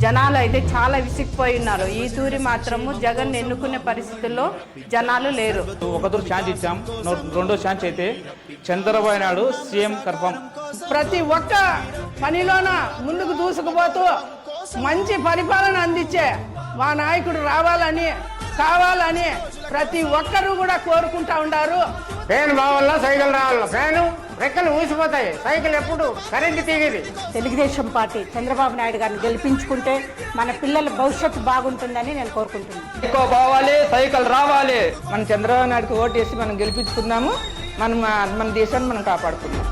జనాలు అయితే చాలా విసిగిపోయి ఉన్నారు. ఈ తూరి మాత్రము జగన్ ఎన్నుకునే పరిస్థితుల్లో జనాలు లేరు. ఒకతూరు ఛాన్స్ ఇచ్చాం, రెండో ఛాన్స్ అయితే చంద్రబాబు నాయుడు సీఎం కన్ఫర్మ్. ప్రతి ఒక్క పనిలోన ముందుకు దూసుకుపోతూ మంచి పరిపాలన అందించే మా నాయకుడు రావాలని కావాలని ప్రతి ఒక్కరూ కూడా కోరుకుంటా ఉన్నారు. ఫ్యాన్ బావల్లా సైకిల్ రావాల, ఫ్యాను రెక్కలు ఊసిపోతాయి, సైకిల్ ఎప్పుడు కరెంట్ తీగేది. తెలుగుదేశం పార్టీ చంద్రబాబు నాయుడు గారిని గెలిపించుకుంటే మన పిల్లల భవిష్యత్తు బాగుంటుందని నేను కోరుకుంటున్నాను. ఎక్కువ పోవాలి, సైకిల్ రావాలి. మన చంద్రబాబు నాయుడుకి ఓటు వేసి మనం గెలిపించుకుందాము, మన దేశాన్ని మనం కాపాడుకుందాం.